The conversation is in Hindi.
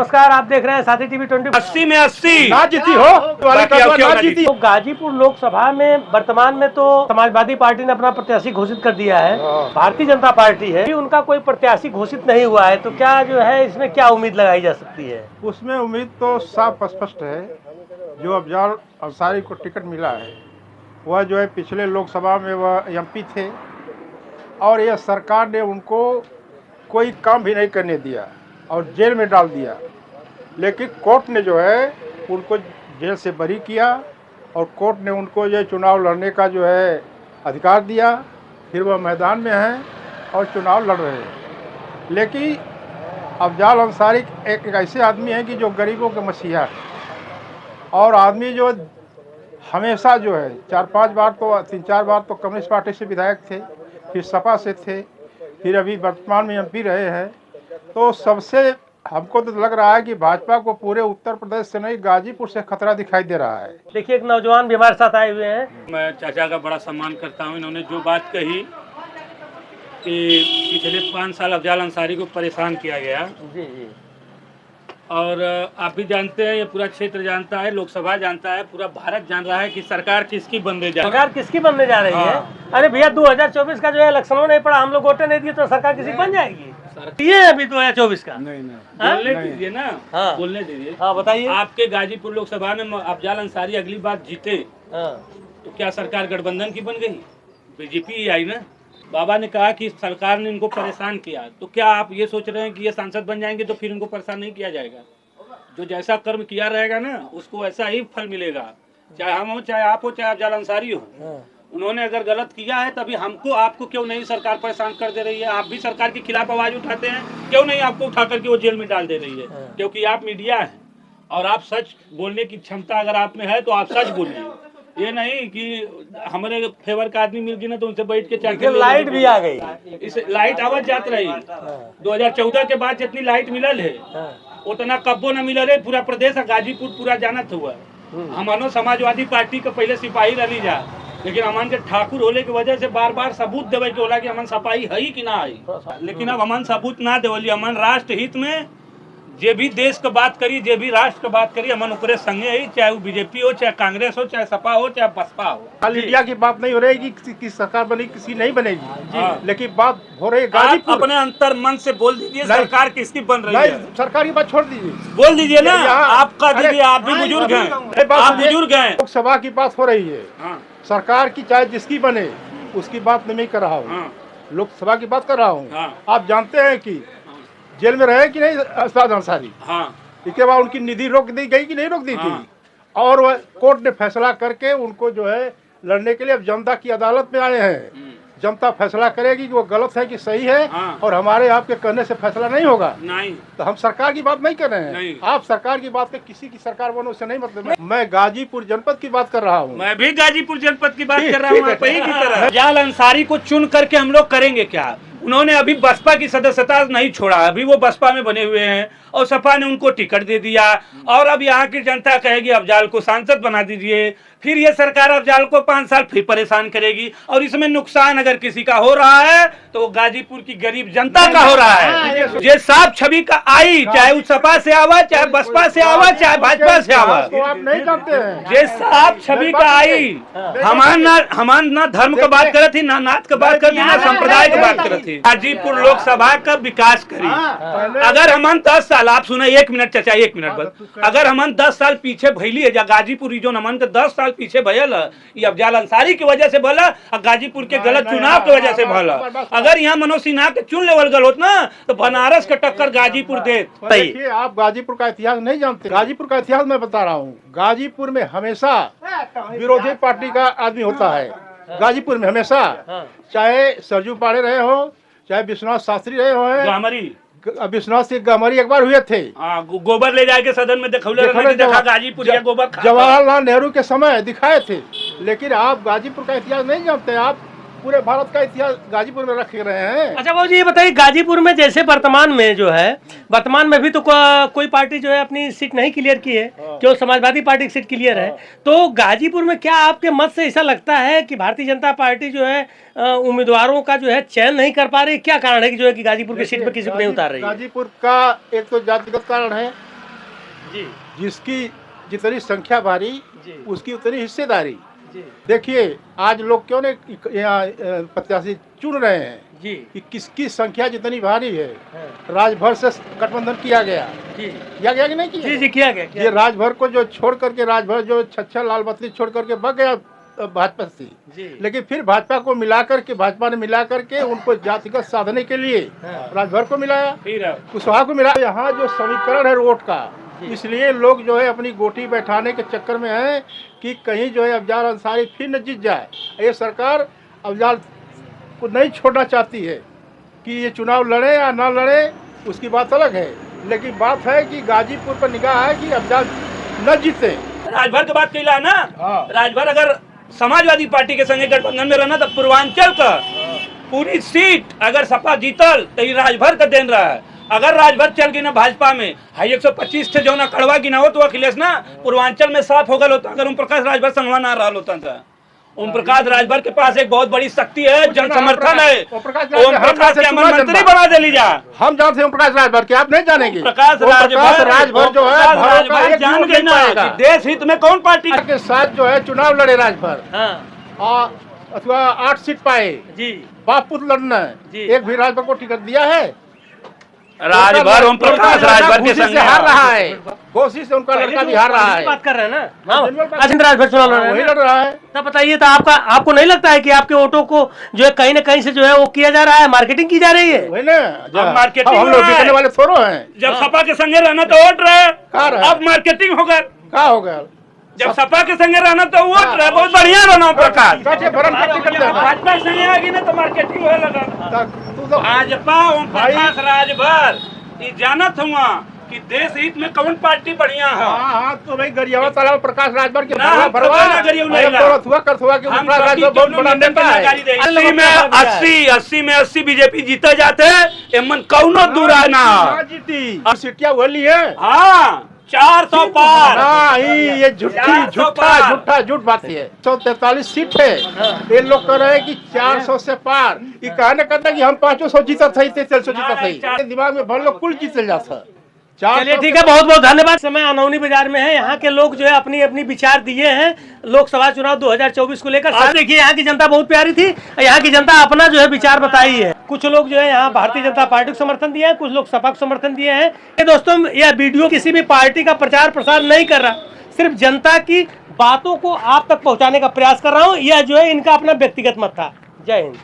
नमस्कार, आप देख रहे हैं साथी टीवी 20। 80 में 80 ना जीती हो ना जीती। तो गाजीपुर लोकसभा में वर्तमान में तो समाजवादी पार्टी ने अपना प्रत्याशी घोषित कर दिया है। भारतीय जनता पार्टी है, उनका कोई प्रत्याशी घोषित नहीं हुआ है, तो क्या जो है इसमें क्या उम्मीद लगाई जा सकती है? उसमें उम्मीद तो साफ स्पष्ट है। जो अफजाल अंसारी को टिकट मिला है वह जो है पिछले लोकसभा में वह एमपी थे और यह सरकार ने उनको कोई काम भी नहीं करने दिया और जेल में डाल दिया। लेकिन कोर्ट ने जो है उनको जेल से बरी किया और कोर्ट ने उनको जो चुनाव लड़ने का जो है अधिकार दिया। फिर वह मैदान में हैं और चुनाव लड़ रहे हैं। लेकिन अफजाल अंसारी एक ऐसे आदमी हैं कि जो गरीबों के मसीहा है और आदमी जो हमेशा जो है 3-4 बार तो कम्युनिस्ट पार्टी से विधायक थे, फिर सपा से थे, फिर अभी वर्तमान में एमपी रहे हैं। तो सबसे हमको तो लग रहा है कि भाजपा को पूरे उत्तर प्रदेश से नहीं गाजीपुर से खतरा दिखाई दे रहा है। देखिए, एक नौजवान भी हमारे साथ आए हुए हैं। मैं चाचा का बड़ा सम्मान करता हूँ। इन्होंने जो बात कही कि पिछले 5 साल अफजाल अंसारी को परेशान किया गया जी जी, और आप भी जानते हैं, ये पूरा क्षेत्र जानता है, लोकसभा जानता है, पूरा भारत जान रहा है कि सरकार किसकी बनने जा रही है। सरकार किसकी बनने जा रही है? अरे भैया, 2024 का जो है इलेक्शनों नहीं पड़ा, हम लोग वोटें नहीं दिए तो सरकार किसी बन जाएगी? ये अभी 2024 का नहीं बोलने दीजिए ना। हाँ। बोलने दीजिए। हाँ, बताइए। आपके गाजीपुर लोकसभा में अफजाल अंसारी अगली बार जीते तो क्या सरकार गठबंधन की बन गई? बीजेपी ही आई ना। बाबा ने कहा कि सरकार ने इनको परेशान किया, तो क्या आप ये सोच रहे हैं कि ये सांसद बन जाएंगे तो फिर इनको परेशान नहीं किया जाएगा? जो जैसा कर्म किया रहेगा ना उसको ऐसा ही फल मिलेगा, चाहे हम हो, चाहे आप हो, चाहे अफजाल अंसारी हो। उन्होंने अगर गलत किया है तभी हमको आपको क्यों नहीं सरकार परेशान कर दे रही है? आप भी सरकार के खिलाफ आवाज उठाते हैं, क्यों नहीं आपको उठा करके वो जेल में डाल दे रही है? क्योंकि आप मीडिया है और आप सच बोलने की क्षमता अगर आप में है तो आप सच बोलिए। ये नहीं कि हमारे फेवर का आदमी मिल गई ना तो उनसे बैठ के चाहे लाइट भी आ गई। इस लाइट आवाज जात रही। 2014 के बाद जितनी लाइट मिलल है उतना कब्बो न मिलल है। पूरा प्रदेश गाजीपुर पूरा जानत हुआ। हमारो समाजवादी पार्टी के पहले सिपाही रही जा, लेकिन अमन के ठाकुर होने की वजह से बार बार सबूत देवे के होला कि अमन सफाई है कि ना है। लेकिन अब अमन सबूत ना देवली। अमन राष्ट्र हित में जे भी देश का बात करी, जे भी राष्ट्र का बात करी, अमन ओकरे संगे ही, चाहे वो बीजेपी हो, चाहे कांग्रेस हो, चाहे सपा हो, चाहे बसपा हो। खाली इंडिया की बात नहीं हो रही कि किसी सरकार बनी किसी नहीं बनेगी, लेकिन बात हो रही है गाजीपुर। अपने अंतर मन से बोल दीजिए सरकार किसकी बन रही है। सरकार की बात छोड़ दीजिए, बोल दीजिए ना। आपका दीजिए, आप भी बुजुर्ग हैं, आप बुजुर्ग हैं। लोकसभा की बात हो रही है, सरकार की चाहे जिसकी बने उसकी बात नहीं कर रहा हूँ, लोकसभा की बात कर रहा हूँ। आप जानते हैं कि जेल में रहे कि नहीं अफजाल अंसारी? इसके बाद उनकी निधि रोक दी गई कि नहीं रोक दी थी? और वह कोर्ट ने फैसला करके उनको जो है लड़ने के लिए अब जनता की अदालत में आए हैं। जनता फैसला करेगी कि वो गलत है कि सही है, और हमारे आपके कहने से फैसला नहीं होगा। नहीं तो हम सरकार की बात नहीं कर रहे हैं। आप सरकार की बात कर, किसी की सरकार बनो उससे नहीं मतलब। मैं गाजीपुर जनपद की बात कर रहा हूँ। मैं भी गाजीपुर जनपद की बात कर रहा हूँ। आप ही की तरह अफजाल अंसारी को चुन करके हम लोग करेंगे क्या? उन्होंने अभी बसपा की सदस्यता नहीं छोड़ा, अभी वो बसपा में बने हुए हैं और सपा ने उनको टिकट दे दिया। और अब यहाँ की जनता कहेगी अफजाल को सांसद बना दीजिए, फिर ये सरकार अफजाल को 5 साल फिर परेशान करेगी। और इसमें नुकसान अगर किसी का हो रहा है तो वो गाजीपुर की गरीब जनता का हो रहा है। ये साफ छवि का आई, चाहे उस सपा से आवा, चाहे बसपा से आवा, चाहे भाजपा से आवा, आप नहीं जानते हैं। ये साफ छवि का आई। हमान ना धर्म का बात करत थी, ना नाथ का बात करती, ना संप्रदाय का बात करत थी। गाजीपुर लोकसभा का विकास करी। अगर हम 10 साल, आप सुने 1 मिनट चाचा, 1 मिनट बस, अगर हम 10 साल पीछे भैली है, गाजीपुर रीजन हमन के 10 साल पीछे भयल, ये अफजाल अंसारी की वजह से भला और गाजीपुर के गलत चुनाव की वजह से भला। अगर यहाँ मनोज सिन्हा के चुन लेवल गल होत ना तो बनारस के टक्कर गाजीपुर दे। देखिए, आप गाजीपुर का इतिहास नहीं जानते। गाजीपुर का इतिहास मैं बता रहा हूँ। गाजीपुर में हमेशा विरोधी पार्टी का आदमी होता है। गाजीपुर में हमेशा, चाहे सरजू पाड़े रहे हो, चाहे विश्वनाथ शास्त्री रहे हो, विश्वनाथ सिंह गहमरी एक बार हुए थे। गोबर ले जाके सदन में देखा गाजीपुर गोबर जवाहरलाल नेहरू के समय दिखाए थे। लेकिन आप गाजीपुर का इतिहास नहीं जानते। आप पूरे भारत का इतिहास गाजीपुर में रख रहे हैं। अच्छा बाबू जी, ये बताइए, गाजीपुर में जैसे वर्तमान में जो है, वर्तमान में भी तो कोई पार्टी जो है अपनी सीट नहीं क्लियर की है, क्यों समाजवादी पार्टी की सीट क्लियर है। तो गाजीपुर में क्या आपके मत से ऐसा लगता है कि भारतीय जनता पार्टी जो है उम्मीदवारों का जो है चयन नहीं कर पा रही? क्या कारण है कि जो है कि गाजीपुर की सीट पर किसी को नहीं उतार रही है? गाजीपुर का एक तो जातिगत कारण है जी जिसकी जितनी संख्या भारी जी उसकी उतनी हिस्सेदारी। जी देखिए आज लोग क्यों नहीं यहाँ प्रत्याशी चुन रहे हैं जी कि किसकी संख्या जितनी भारी है। हाँ, राजभर से गठबंधन किया गया जी कि नहीं किया? जी जी किया गया ये राजभर को जो छोड़ करके राजभर जो छच्छा लाल बत्ती छोड़ करके भाग गया भाजपा से, जी लेकिन फिर भाजपा को मिला करके भाजपा ने मिला करके उनको जातिगत साधने के लिए हाँ। राजभर को मिलाया, फिर कुशवाहा को मिला। यहाँ जो समीकरण है वोट का, इसलिए लोग जो है अपनी गोटी बैठाने के चक्कर में है कि कहीं जो है अफजाल अंसारी फिर न जीत जाए। ये सरकार अफजाल को नहीं छोड़ना चाहती है कि ये चुनाव लड़े या ना लड़े उसकी बात अलग है, लेकिन बात है कि गाजीपुर पर निगाह है कि अफजाल न जीते। राजभर की बात कैला ना, हाँ। राजभर अगर समाजवादी पार्टी के संगे गठबंधन में रहना तो पूर्वांचल का पूरी सीट अगर सपा जीतल तो ये राजभर का देन रहा है। अगर राजभर चल गई ना भाजपा में, हाई 125 थे जो ना कड़वा की ना हो तो अखिलेश ना पूर्वांचल में साफ हो गल होता अगर ओम प्रकाश राजभर संगवा ना रहा होता था। ओम प्रकाश राजभर के पास एक बहुत बड़ी शक्ति है, जन समर्थन है। ओम प्रकाश के अमर मंत्री बना दे लीजा। हम जानते हैं ओम प्रकाश राजभर के, आप नहीं जानेंगे। प्रकाश राजभर जो है भरों का एक जान वोट गए नहीं ना पाएगा। कि देश हित में कौन पार्टी के साथ जो है चुनाव लड़े राजभर हाँ अथवा 8 सीट पाए, जी बाप पुत्र लड़ना है, जी। एक भी राजभर को टिकट दिया है? राजभर ओम प्रकाश राजभर के घोषित से संग हार रहा है, घोषित से उनका लड़का भी हार रहा है। बात कर रहे हैं ना। हाँ, राजेंद्र राजभर चुनाव लड़ रहे वही हैं लड़ रहा है। तब बताइए तो आपको नहीं लगता है कि आपके वोटों को जो है कहीं ना कहीं से जो है वो किया जा रहा है, मार्केटिंग की जा रही है? वही ना, अब मार्केटिंग हम हो लोग रहा है। जीतने वाले थोड़ो हैं। जब सपा के संगे रहना तो वोट रहे, कहाँ रहे? अब मार्केटिंग होगा। क्या हो गया? जब सपा के संगे रहना तो वोट रहे, बहुत बढ़िया रहना ओम प्रकाश। कैसे भरम का टिकट देना? भाजपा संगे आएगी ना तो मार्केटिंग होए लगा। तू तो भाजपा ओम प्रकाश राजभर ये जानत हुआ कि देश हित में कौन पार्टी बढ़िया है। हाँ तो भाई गरियावा तालाब प्रकाश राजभर के ना, हम तो ना गरियावा नहीं ला। करथुआ कि हम प्रकाश राजभर बहुत बड़ा नेता है। 80 में 80 बीजेपी जीते जाते एमन कौनो दूरा ना। कहाँ जीती? अब सीटियां वही है। हाँ 400 पार। नहीं, ये झूठ बात है। 143 सीट है, ये लोग कह रहे हैं कि 400 से पार। ये कहने कहता कि हम 500 जीता था, 300 जीता था। दिमाग में भर लो कुल जीत जाता। चलिए ठीक है, बहुत बहुत धन्यवाद। समय अनौनी बाजार में है, यहाँ के लोग जो है अपनी अपनी विचार दिए हैं लोकसभा चुनाव 2024 को लेकर। आज देखिए यहाँ की जनता बहुत प्यारी थी, यहाँ की जनता अपना जो है विचार बताई है। कुछ लोग जो है यहाँ भारतीय जनता पार्टी को समर्थन दिए हैं, कुछ लोग सपा को समर्थन दिए हैं। ये दोस्तों यह वीडियो किसी भी पार्टी का प्रचार प्रसार नहीं कर रहा, सिर्फ जनता की बातों को आप तक पहुँचाने का प्रयास कर रहा हूँ। यह जो है इनका अपना व्यक्तिगत मत था। जय हिंद।